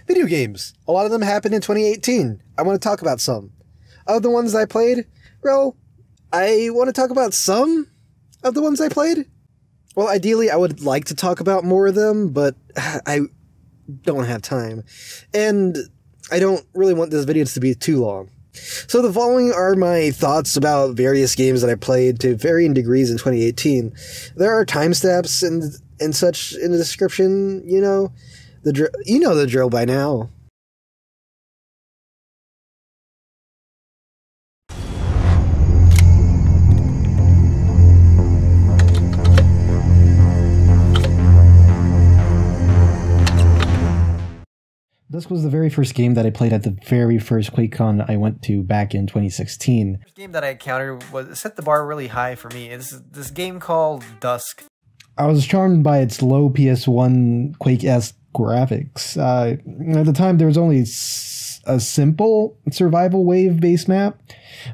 Video games. A lot of them happened in 2018. I want to talk about some. Of the ones I played, well, I want to talk about some of the ones I played. Well, ideally, I would like to talk about more of them, but I don't have time. And I don't really want this video to be too long. So the following are my thoughts about various games that I played to varying degrees in 2018. There are timestamps and such in the description, you know the drill by now. Dusk was the very first game that I played at the very first QuakeCon I went to back in 2016. The first game that I encountered set the bar really high for me. It's this game called Dusk. I was charmed by its low PS1 Quake-esque graphics. At the time, there was only a simple survival wave base map,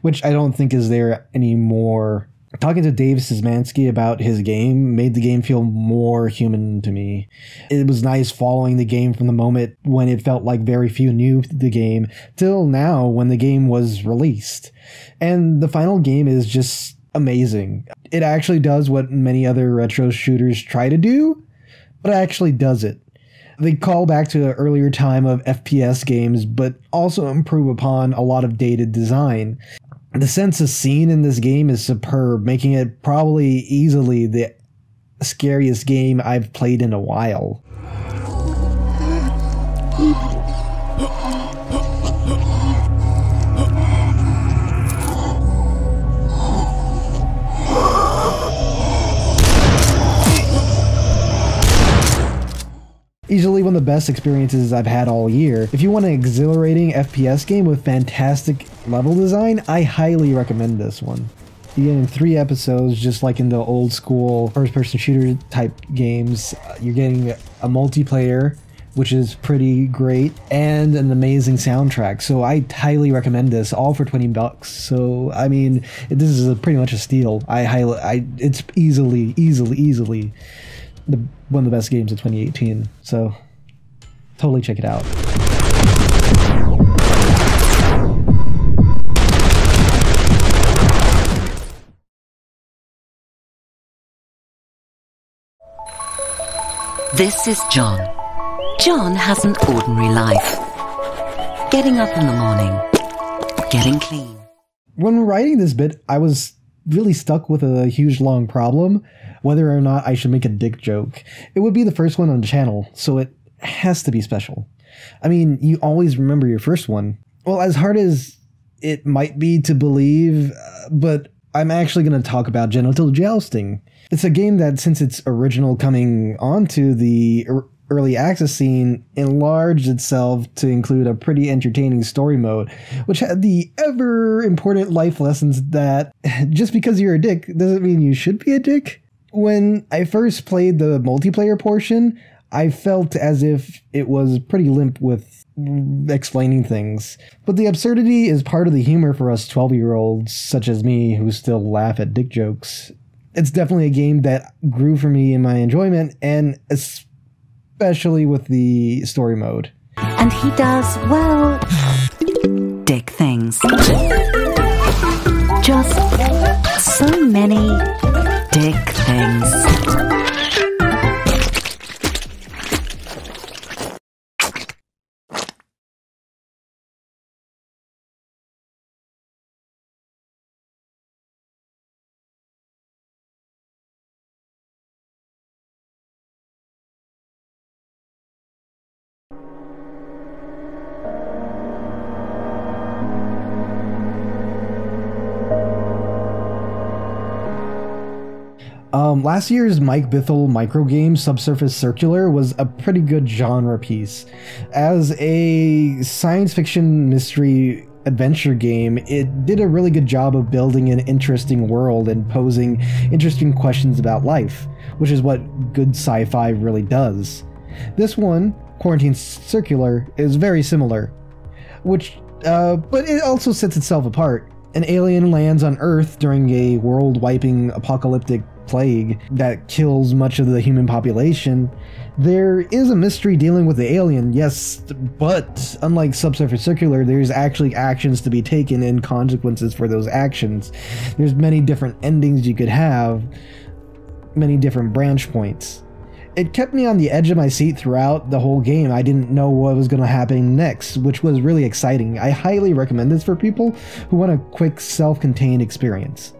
which I don't think is there anymore. Talking to Dave Szymanski about his game made the game feel more human to me. It was nice following the game from the moment when it felt like very few knew the game till now when the game was released. And the final game is just amazing. It actually does what many other retro shooters try to do, but it actually does it. They call back to an earlier time of FPS games, but also improve upon a lot of dated design. The sense of scene in this game is superb, making it probably easily the scariest game I've played in a while. Easily one of the best experiences I've had all year. If you want an exhilarating FPS game with fantastic level design, I highly recommend this one. You get in 3 episodes, just like in the old school first-person shooter type games. You're getting a multiplayer, which is pretty great, and an amazing soundtrack. So I highly recommend this, all for $20. So I mean, this is pretty much a steal. It's easily one of the best games of 2018, so totally check it out. This is John. John has an ordinary life. Getting up in the morning, getting clean. When writing this bit, I was really stuck with a huge long problem, whether or not I should make a dick joke. It would be the first one on the channel, so it has to be special. I mean, you always remember your first one. Well, as hard as it might be to believe, but I'm actually going to talk about Genital Jousting. It's a game that, since its original coming onto the early access scene, enlarged itself to include a pretty entertaining story mode, which had the ever important life lessons that just because you're a dick doesn't mean you should be a dick. When I first played the multiplayer portion, I felt as if it was pretty limp with explaining things. But the absurdity is part of the humor for us 12-year-olds such as me who still laugh at dick jokes. It's definitely a game that grew for me in my enjoyment, and especially with the story mode. And he does, well, dick things. Just so many dick things. Last year's Mike Bithell microgame Subsurface Circular was a pretty good genre piece. As a science fiction mystery adventure game, it did a really good job of building an interesting world and posing interesting questions about life, which is what good sci-fi really does. This one, Quarantine Circular, is very similar, but it also sets itself apart. An alien lands on Earth during a world-wiping apocalyptic plague that kills much of the human population. There is a mystery dealing with the alien, yes, but unlike Subsurface Circular, there's actually actions to be taken and consequences for those actions. There's many different endings you could have, many different branch points. It kept me on the edge of my seat throughout the whole game. I didn't know what was going to happen next, which was really exciting. I highly recommend this for people who want a quick, self-contained experience.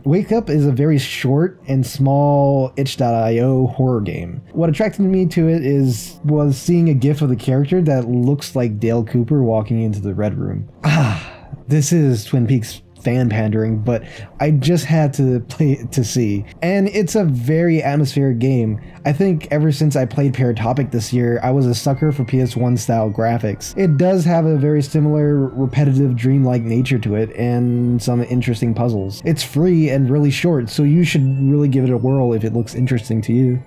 Wake Up is a very short and small itch.io horror game. What attracted me to it was seeing a gif of the character that looks like Dale Cooper walking into the Red Room. This is Twin Peaks fan pandering, but I just had to play it to see. And it's a very atmospheric game. I think ever since I played Paratopic this year, I was a sucker for PS1 style graphics. It does have a very similar repetitive dreamlike nature to it and some interesting puzzles. It's free and really short, so you should really give it a whirl if it looks interesting to you.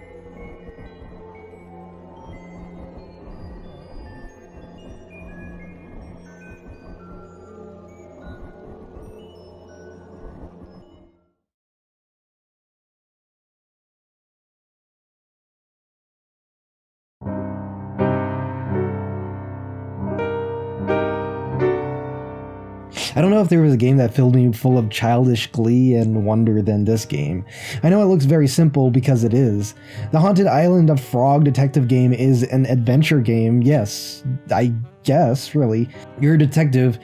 I don't know if there was a game that filled me full of childish glee and wonder than this game. I know it looks very simple because it is. The Haunted Island of Frog detective game is an adventure game, yes, I guess, really. You're a detective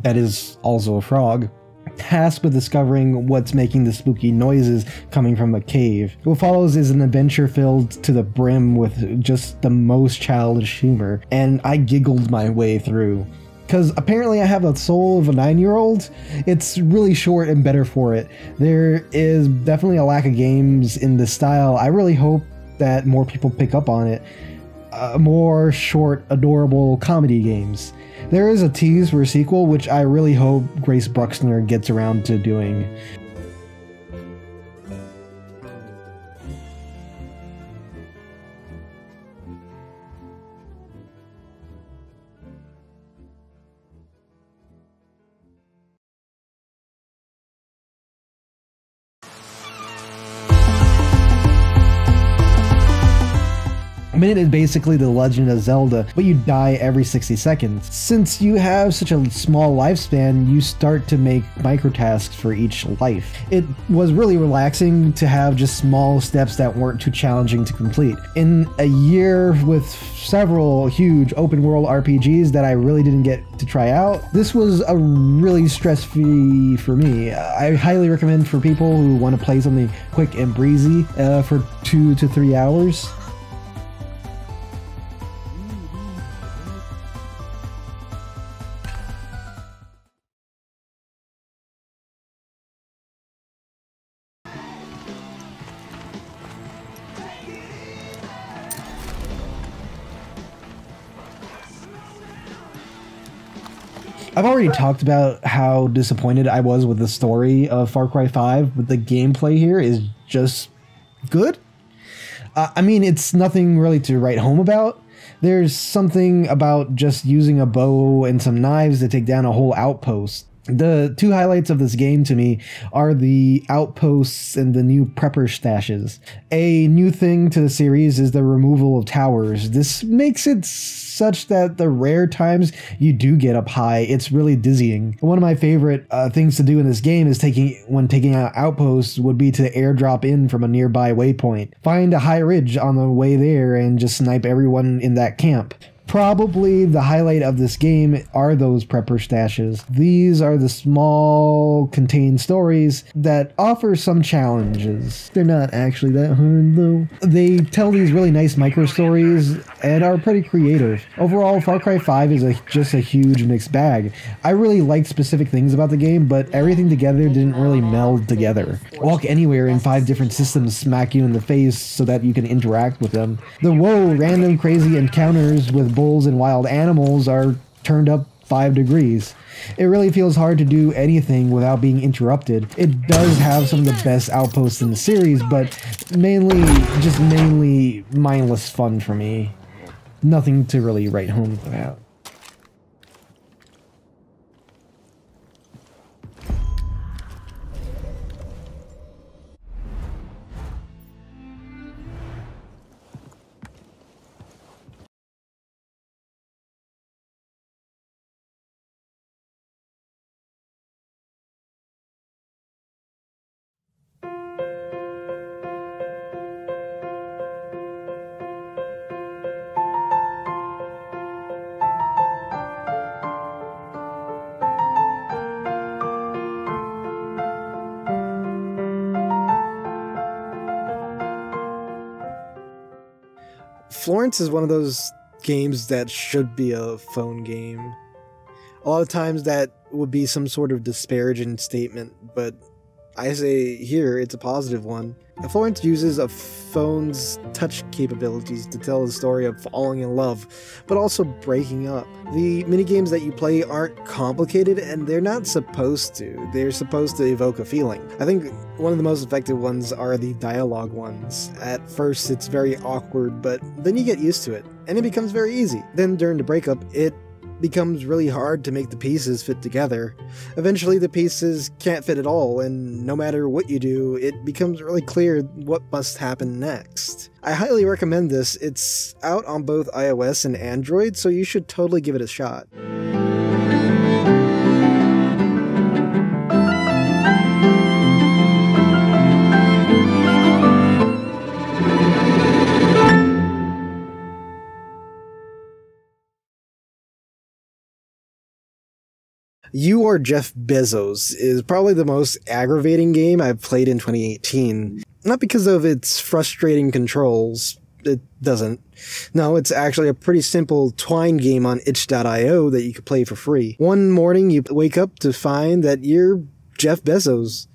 that is also a frog, tasked with discovering what's making the spooky noises coming from the cave. What follows is an adventure filled to the brim with just the most childish humor, and I giggled my way through. Because apparently I have a soul of a 9-year-old, it's really short and better for it. There is definitely a lack of games in this style. I really hope that more people pick up on it. More short, adorable comedy games. There is a tease for a sequel, which I really hope Grace Bruxner gets around to doing. Minit is basically the Legend of Zelda, but you die every 60 seconds. Since you have such a small lifespan, you start to make microtasks for each life. It was really relaxing to have just small steps that weren't too challenging to complete. In a year with several huge open world RPGs that I really didn't get to try out, this was a really stress-free for me. I highly recommend for people who want to play something quick and breezy for 2 to 3 hours. I've already talked about how disappointed I was with the story of Far Cry 5, but the gameplay here is just good. I mean, it's nothing really to write home about. There's something about just using a bow and some knives to take down a whole outpost. The two highlights of this game to me are the outposts and the new prepper stashes. A new thing to the series is the removal of towers. This makes it such that the rare times you do get up high, it's really dizzying. One of my favorite things to do in this game is when taking out outposts would be to airdrop in from a nearby waypoint. Find a high ridge on the way there and just snipe everyone in that camp. Probably the highlight of this game are those prepper stashes. These are the small, contained stories that offer some challenges. They're not actually that hard, though. They tell these really nice micro stories and are pretty creative. Overall, Far Cry 5 is just a huge mixed bag. I really liked specific things about the game, but everything together didn't really meld together. Walk anywhere and 5 different systems smack you in the face so that you can interact with them. The random crazy encounters with bulls and wild animals are turned up 5 degrees. It really feels hard to do anything without being interrupted. It does have some of the best outposts in the series, but mainly mindless fun for me. Nothing to really write home about. Florence is one of those games that should be a phone game. A lot of times that would be some sort of disparaging statement, but I say here it's a positive one. Florence uses a phone's touch capabilities to tell the story of falling in love, but also breaking up. The minigames that you play aren't complicated, and they're not supposed to. They're supposed to evoke a feeling. I think one of the most effective ones are the dialogue ones. At first it's very awkward, but then you get used to it, and it becomes very easy. Then during the breakup, it becomes really hard to make the pieces fit together. Eventually the pieces can't fit at all, and no matter what you do, it becomes really clear what must happen next. I highly recommend this. It's out on both iOS and Android, so you should totally give it a shot. You Are Jeff Bezos is probably the most aggravating game I've played in 2018. Not because of its frustrating controls. It doesn't. No, it's actually a pretty simple Twine game on itch.io that you can play for free. One morning you wake up to find that you're Jeff Bezos.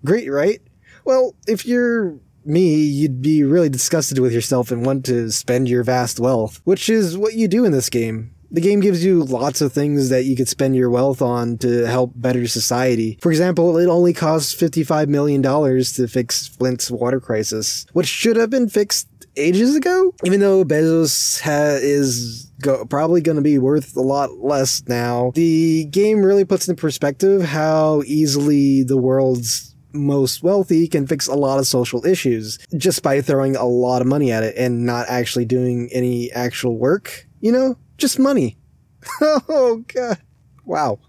Great, right? Well, if you're me, you'd be really disgusted with yourself and want to spend your vast wealth, which is what you do in this game. The game gives you lots of things that you could spend your wealth on to help better society. For example, it only costs $55 million to fix Flint's water crisis, which should have been fixed ages ago. Even though Bezos is probably going to be worth a lot less now, the game really puts into perspective how easily the world's most wealthy can fix a lot of social issues just by throwing a lot of money at it and not actually doing any actual work, you know? Just money. Oh, God. Wow.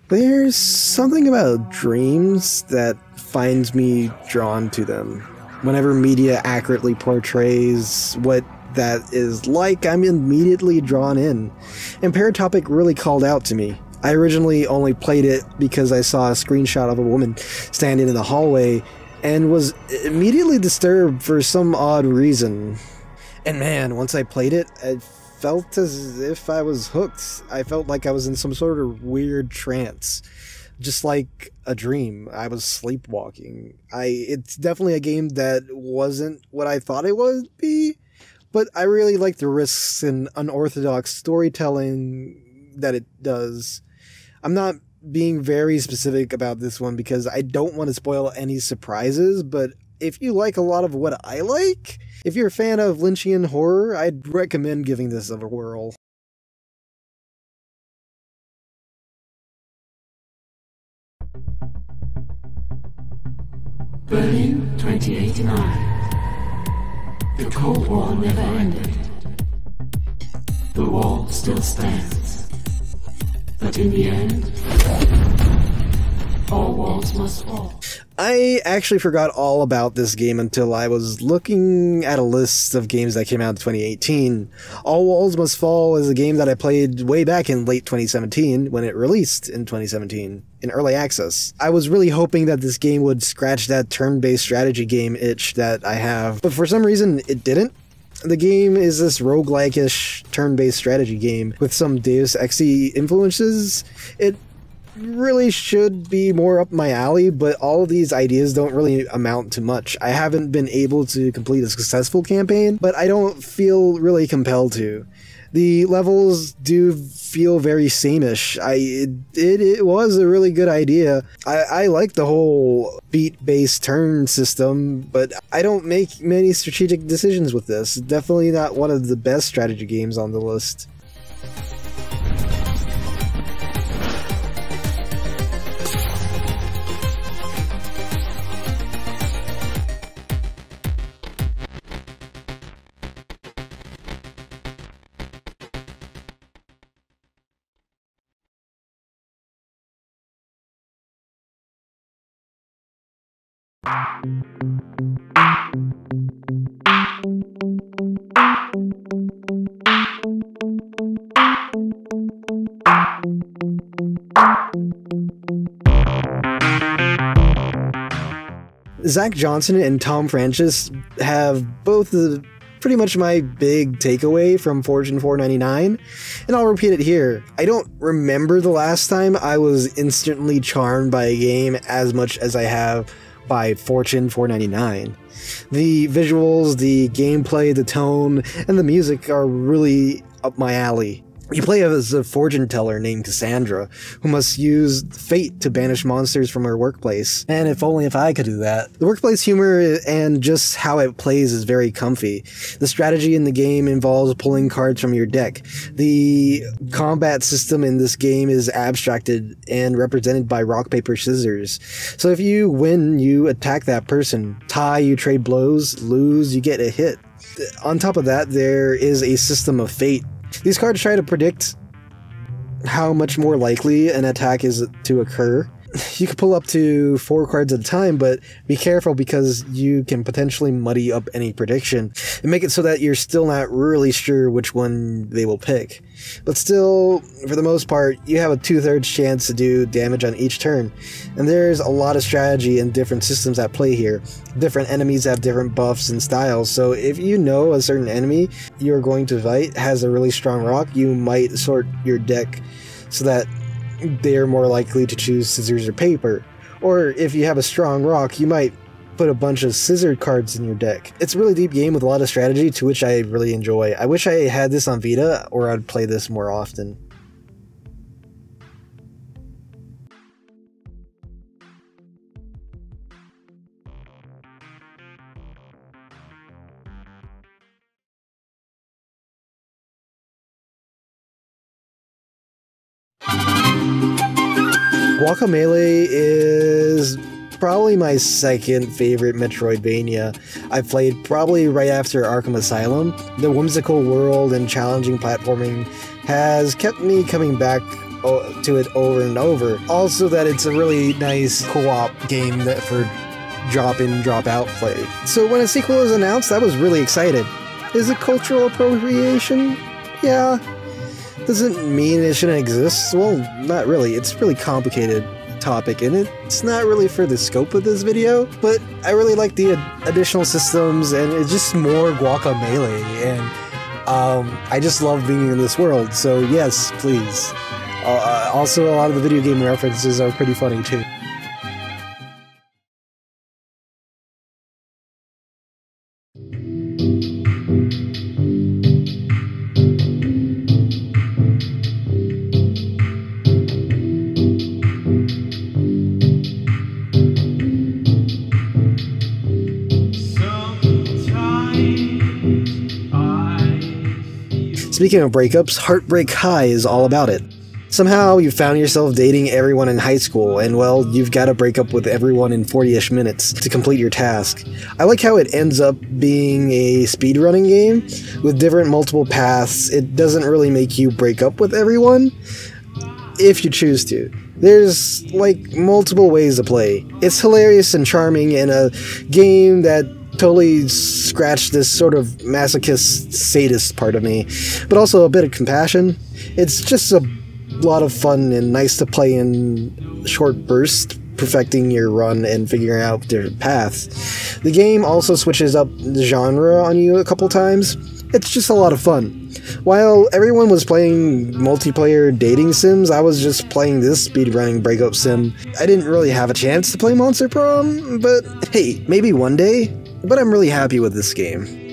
There's something about dreams that finds me drawn to them. Whenever media accurately portrays what that is like, I'm immediately drawn in. And Paratopic really called out to me. I originally only played it because I saw a screenshot of a woman standing in the hallway and was immediately disturbed for some odd reason. And man, once I played it, I felt as if I was hooked. I felt like I was in some sort of weird trance. Just like a dream. I was sleepwalking. It's definitely a game that wasn't what I thought it would be, but I really like the risks and unorthodox storytelling that it does. I'm not being very specific about this one because I don't want to spoil any surprises, but if you like a lot of what I like, if you're a fan of Lynchian horror, I'd recommend giving this a whirl. Berlin, 2089. The Cold War never ended. The wall still stands. But in the end, all walls must fall. I actually forgot all about this game until I was looking at a list of games that came out in 2018. All Walls Must Fall is a game that I played way back in late 2017 when it released in 2017 in early access. I was really hoping that this game would scratch that turn-based strategy game itch that I have, but for some reason it didn't. The game is this roguelike-ish turn-based strategy game with some Deus Ex-y influences. It really should be more up my alley, but all of these ideas don't really amount to much. I haven't been able to complete a successful campaign, but I don't feel really compelled to. The levels do feel very same-ish. It was a really good idea. I like the whole beat-based turn system, but I don't make many strategic decisions with this. Definitely not one of the best strategy games on the list. Zach Johnson and Tom Francis have both pretty much my big takeaway from Fortune 499, and I'll repeat it here. I don't remember the last time I was instantly charmed by a game as much as I have by Fortune 499. The visuals, the gameplay, the tone, and the music are really up my alley. You play as a fortune teller named Cassandra, who must use fate to banish monsters from her workplace. And if only if I could do that. The workplace humor and just how it plays is very comfy. The strategy in the game involves pulling cards from your deck. The combat system in this game is abstracted and represented by rock, paper, scissors. So if you win, you attack that person. Tie, you trade blows. Lose, you get a hit. On top of that, there is a system of fate. These cards try to predict how much more likely an attack is to occur. You can pull up to 4 cards at a time, but be careful because you can potentially muddy up any prediction and make it so that you're still not really sure which one they will pick. But still, for the most part, you have a 2/3 chance to do damage on each turn. And there's a lot of strategy and different systems at play here. Different enemies have different buffs and styles, so if you know a certain enemy you're going to fight has a really strong rock, you might sort your deck so that they're more likely to choose scissors or paper. Or if you have a strong rock, you might put a bunch of scissored cards in your deck. It's a really deep game with a lot of strategy, to which I really enjoy. I wish I had this on Vita, or I'd play this more often. Guacamelee is probably my second favorite Metroidvania. I played probably right after Arkham Asylum. The whimsical world and challenging platforming has kept me coming back to it over and over. Also that it's a really nice co-op game that for drop-in, drop-out play. So when a sequel was announced, I was really excited. Is it cultural appropriation? Yeah. Does it mean it shouldn't exist? Well, not really. It's a really complicated topic, and it's not really for the scope of this video, but I really like the additional systems, and it's just more Guacamelee, and I just love being in this world, so yes, please. Also, a lot of the video game references are pretty funny, too. Speaking of breakups, Heartbreak High is all about it. Somehow you found yourself dating everyone in high school, and well, you've got to break up with everyone in 40-ish minutes to complete your task. I like how it ends up being a speedrunning game with different multiple paths. It doesn't really make you break up with everyone. if you choose to. There's, like, multiple ways to play. It's hilarious and charming in a game that totally scratched this sort of masochist sadist part of me, but also a bit of compassion. It's just a lot of fun and nice to play in short bursts, perfecting your run and figuring out different paths. The game also switches up the genre on you a couple times. It's just a lot of fun. While everyone was playing multiplayer dating sims, I was just playing this speedrunning breakup sim. I didn't really have a chance to play Monster Prom, but hey, maybe one day. But I'm really happy with this game.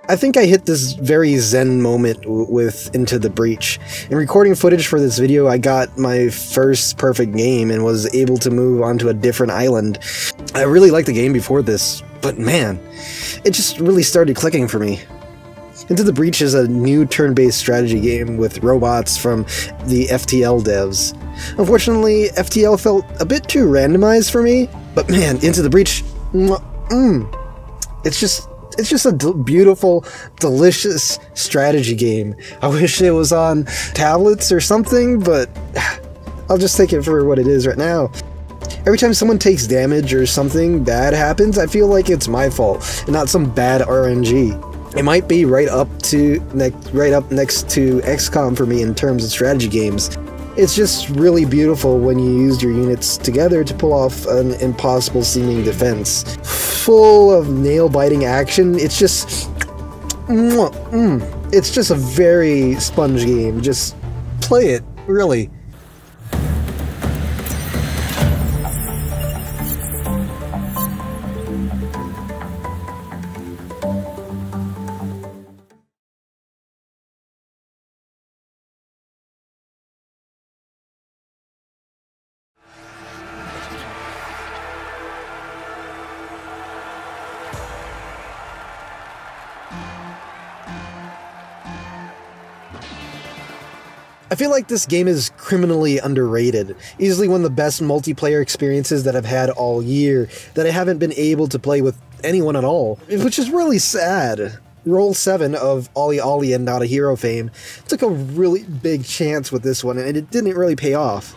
I think I hit this very zen moment with Into the Breach. In recording footage for this video, I got my first perfect game and was able to move onto a different island. I really liked the game before this, but man, it just really started clicking for me. Into the Breach is a new turn-based strategy game with robots from the FTL devs. Unfortunately, FTL felt a bit too randomized for me, but man, Into the Breach, it's just a beautiful, delicious strategy game. I wish it was on tablets or something, but I'll just take it for what it is right now. Every time someone takes damage or something bad happens, I feel like it's my fault and not some bad RNG. It might be right up next to XCOM for me in terms of strategy games. It's just really beautiful when you use your units together to pull off an impossible seeming defense. Full of nail-biting action, it's just a very sponge game. Just play it, really. I feel like this game is criminally underrated. Easily one of the best multiplayer experiences that I've had all year that I haven't been able to play with anyone at all, which is really sad. Roll 7 of Ollie Ollie and Not a Hero fame took a really big chance with this one, and it didn't really pay off.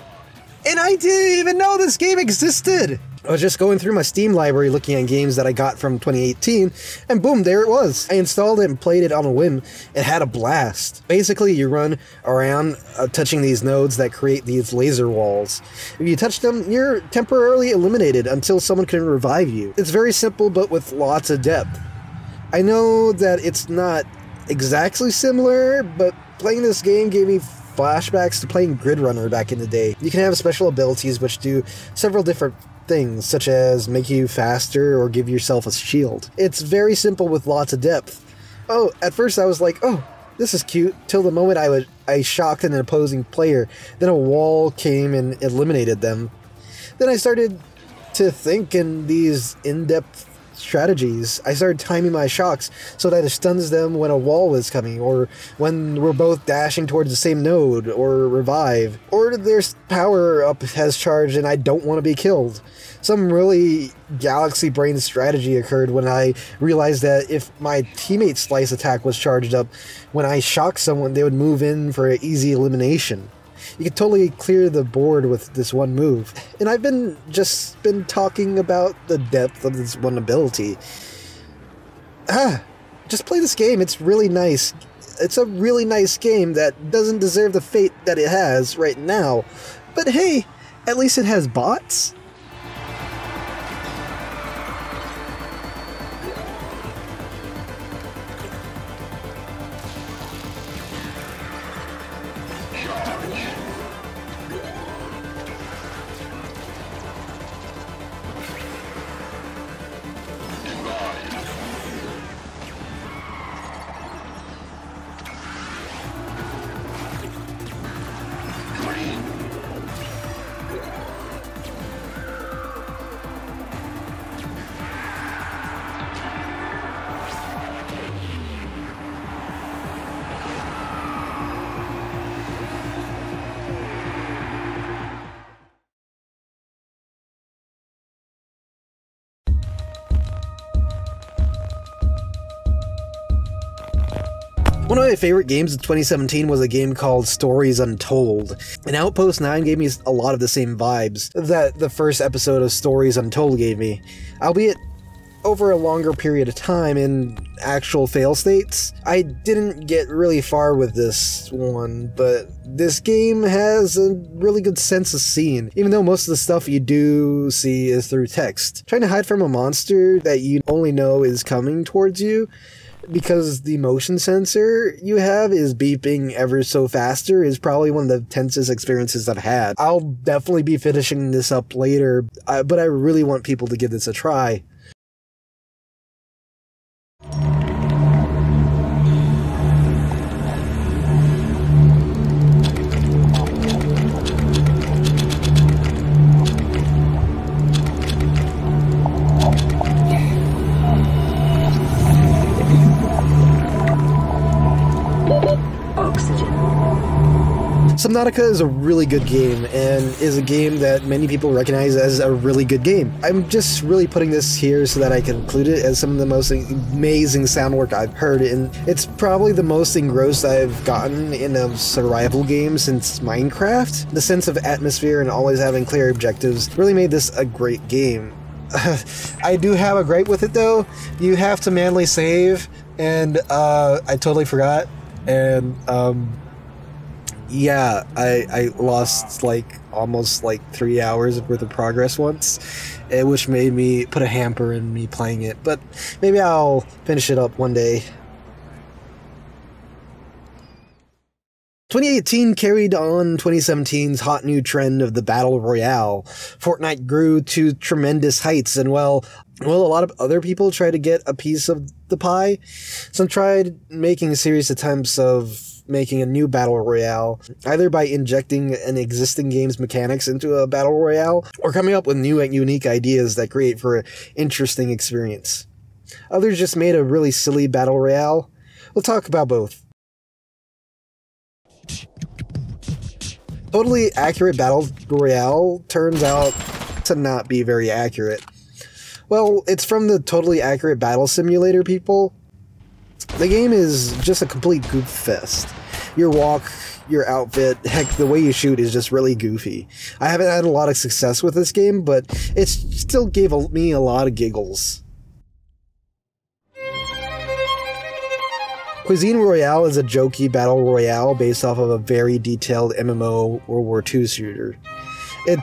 And I didn't even know this game existed! I was just going through my Steam library looking at games that I got from 2018, and boom, there it was. I installed it and played it on a whim, and had a blast. Basically, you run around touching these nodes that create these laser walls. If you touch them, you're temporarily eliminated until someone can revive you. It's very simple, but with lots of depth. I know that it's not exactly similar, but playing this game gave me flashbacks to playing Grid Runner back in the day. You can have special abilities which do several different things, such as make you faster or give yourself a shield. It's very simple with lots of depth. Oh, at first I was like, oh, this is cute, till the moment I shocked an opposing player. Then a wall came and eliminated them. Then I started to think in these in-depth strategies. I started timing my shocks so that it stuns them when a wall is coming, or when we're both dashing towards the same node, or revive, or their power up has charged and I don't want to be killed. Some really galaxy brain strategy occurred when I realized that if my teammate's slice attack was charged up, when I shocked someone, they would move in for an easy elimination. You could totally clear the board with this one move. And I've just been talking about the depth of this one ability. Just play this game, it's really nice. It's a really nice game that doesn't deserve the fate that it has right now. But hey, at least it has bots. One of my favorite games of 2017 was a game called Stories Untold, and Outpost 9 gave me a lot of the same vibes that the first episode of Stories Untold gave me, albeit over a longer period of time in actual fail states. I didn't get really far with this one, but this game has a really good sense of scene, even though most of the stuff you do see is through text. Trying to hide from a monster that you only know is coming towards you because the motion sensor you have is beeping ever so faster is probably one of the tensest experiences I've had. I'll definitely be finishing this up later, but I really want people to give this a try. Subnautica is a really good game, and is a game that many people recognize as a really good game. I'm just really putting this here so that I can include it as some of the most amazing sound work I've heard, and it's probably the most engrossed I've gotten in a survival game since Minecraft. The sense of atmosphere and always having clear objectives really made this a great game. I do have a gripe with it though. You have to manually save, and I totally forgot, and yeah, I lost almost 3 hours worth of progress once, which made me put a hamper in me playing it, but maybe I'll finish it up one day. 2018 carried on 2017's hot new trend of the Battle Royale. Fortnite grew to tremendous heights, and well, a lot of other people tried to get a piece of the pie. Some tried making serious attempts of making a new Battle Royale, either by injecting an existing game's mechanics into a Battle Royale, or coming up with new and unique ideas that create for an interesting experience. Others just made a really silly Battle Royale. We'll talk about both. Totally accurate Battle Royale turns out to not be very accurate. Well, it's from the Totally Accurate Battle Simulator people. The game is just a complete goof fest. Your walk, your outfit, heck, the way you shoot is just really goofy. I haven't had a lot of success with this game, but it still gave me a lot of giggles. Cuisine Royale is a jokey battle royale based off of a very detailed MMO World War II shooter. It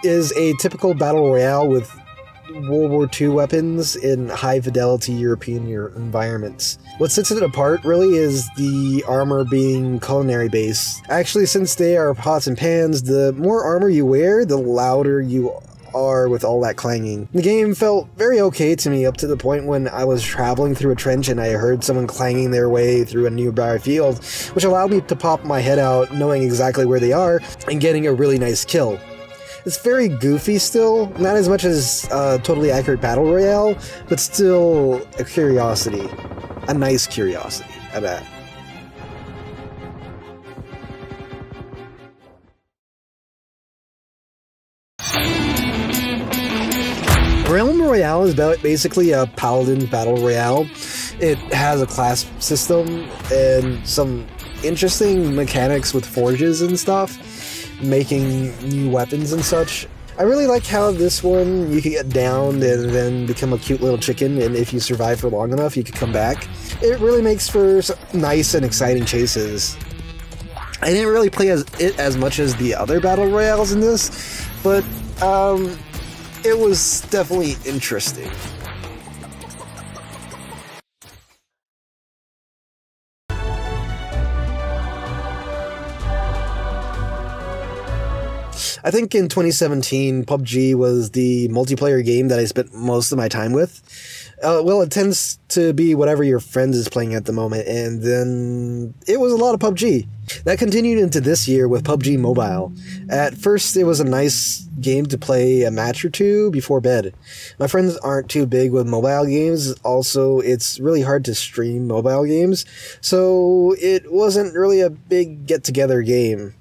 is a typical battle royale with World War II weapons in high-fidelity European environments. What sets it apart, really, is the armor being culinary-based. Actually, since they are pots and pans, the more armor you wear, the louder you are with all that clanging. The game felt very okay to me up to the point when I was traveling through a trench and I heard someone clanging their way through a nearby field, which allowed me to pop my head out knowing exactly where they are and getting a really nice kill. It's very goofy still, not as much as Totally Accurate Battle Royale, but still a curiosity. A nice curiosity, I bet. Realm Royale is basically a Paladin Battle Royale. It has a class system and some interesting mechanics with forges and stuff, making new weapons and such. I really like how this one, you can get downed and then become a cute little chicken, and if you survive for long enough, you can come back. It really makes for nice and exciting chases. I didn't really play it as much as the other Battle Royales in this, but it was definitely interesting. I think in 2017, PUBG was the multiplayer game that I spent most of my time with. Well, it tends to be whatever your friends is playing at the moment, and then it was a lot of PUBG. That continued into this year with PUBG Mobile. At first, it was a nice game to play a match or two before bed. My friends aren't too big with mobile games. Also, it's really hard to stream mobile games, so it wasn't really a big get-together game.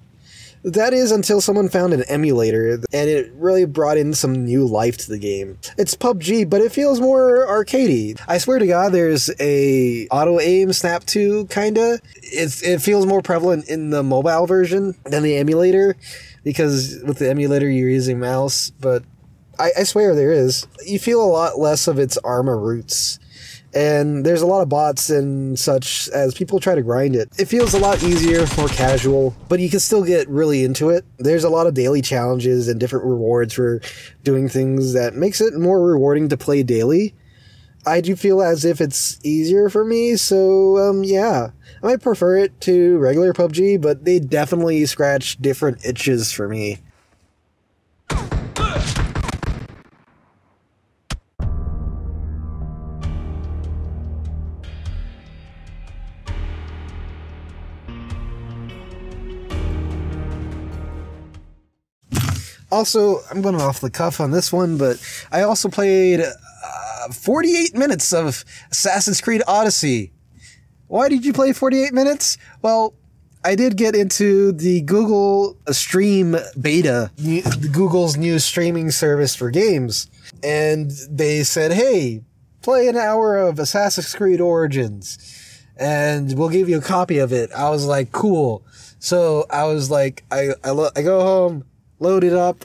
That is until someone found an emulator, and it really brought in some new life to the game. It's PUBG, but it feels more arcadey. I swear to God, there's a auto-aim snap to, kinda. It feels more prevalent in the mobile version than the emulator, because with the emulator you're using mouse, but I swear there is. You feel a lot less of its armor roots. And there's a lot of bots and such as people try to grind it. It feels a lot easier, more casual, but you can still get really into it. There's a lot of daily challenges and different rewards for doing things that makes it more rewarding to play daily. I do feel as if it's easier for me, so yeah. I might prefer it to regular PUBG, but they definitely scratch different itches for me. Also, I'm going off the cuff on this one, but I also played 48 minutes of Assassin's Creed Odyssey. Why did you play 48 minutes? Well, I did get into the Google Stream beta, Google's new streaming service for games, and they said, hey, play an hour of Assassin's Creed Origins, and we'll give you a copy of it. I was like, cool. So I was like, I go home, load it up.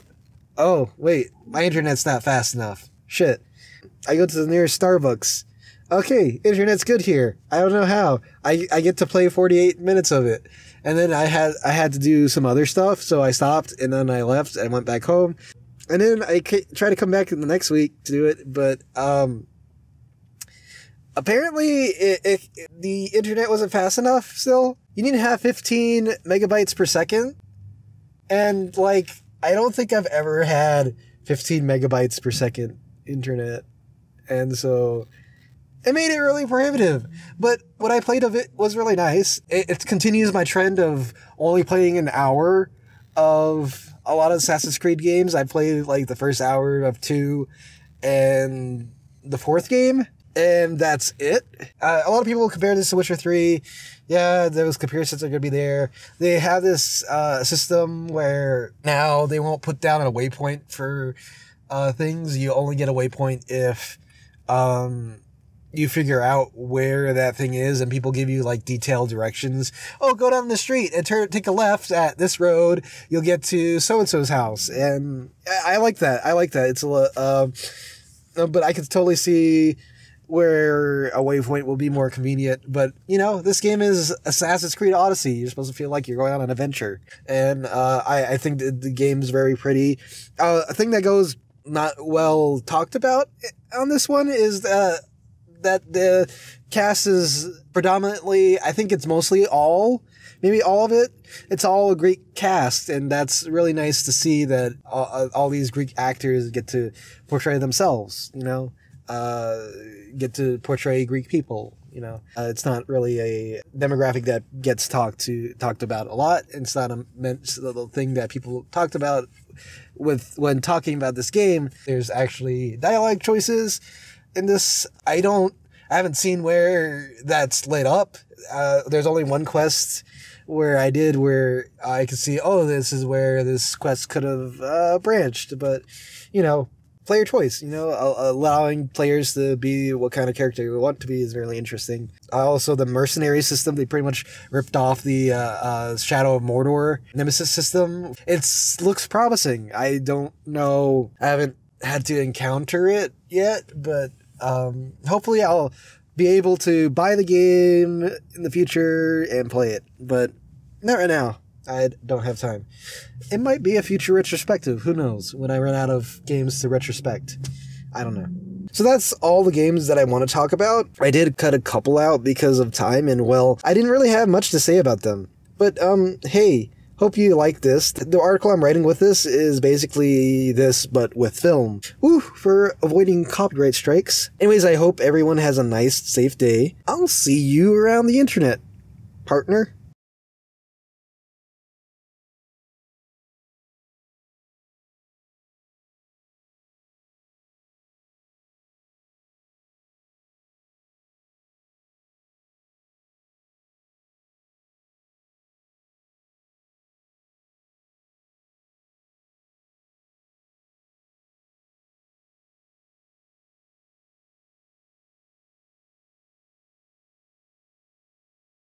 Oh, wait, my internet's not fast enough. Shit. I go to the nearest Starbucks. Okay, internet's good here. I don't know how. I get to play 48 minutes of it. And then I had to do some other stuff, so I stopped, and then I left and went back home. And then I tried to come back the next week to do it, but apparently the internet wasn't fast enough still. You need to have 15 megabytes per second. And, like, I don't think I've ever had 15 megabytes per second internet. And so it made it really prohibitive. But what I played of it was really nice. It continues my trend of only playing an hour of a lot of Assassin's Creed games. I played like the first hour of 2 and the 4th game, and that's it. A lot of people compare this to Witcher 3. Yeah, those comparisons are going to be there. They have this system where now they won't put down a waypoint for things. You only get a waypoint if you figure out where that thing is, and people give you like detailed directions. Oh, go down the street and take a left at this road. You'll get to so-and-so's house. And I like that. It's a but I could totally see where a waypoint will be more convenient. But, you know, this game is Assassin's Creed Odyssey. You're supposed to feel like you're going on an adventure. And I think the game's very pretty. A thing that goes not well talked about on this one is that the cast is predominantly, I think it's mostly maybe all of it. It's all a Greek cast, and that's really nice to see that all these Greek actors get to portray themselves, you know? Get to portray Greek people, you know. It's not really a demographic that gets talked about a lot. It's not a little thing that people talked about when talking about this game. There's actually dialogue choices in this. I haven't seen where that's lit up. There's only one quest where I could see, oh, this is where this quest could have branched, but, you know, player choice, you know, allowing players to be what kind of character you want to be is really interesting. Also, the mercenary system, they pretty much ripped off the Shadow of Mordor Nemesis system. It looks promising. I don't know. I haven't had to encounter it yet, but hopefully I'll be able to buy the game in the future and play it. But not right now. I don't have time. It might be a future retrospective. Who knows? When I run out of games to retrospect. I don't know. So that's all the games that I want to talk about. I did cut a couple out because of time, and well, I didn't really have much to say about them. But, hey, hope you like this. The article I'm writing with this is basically this, but with film. Woo, for avoiding copyright strikes. Anyways, I hope everyone has a nice, safe day. I'll see you around the internet, partner.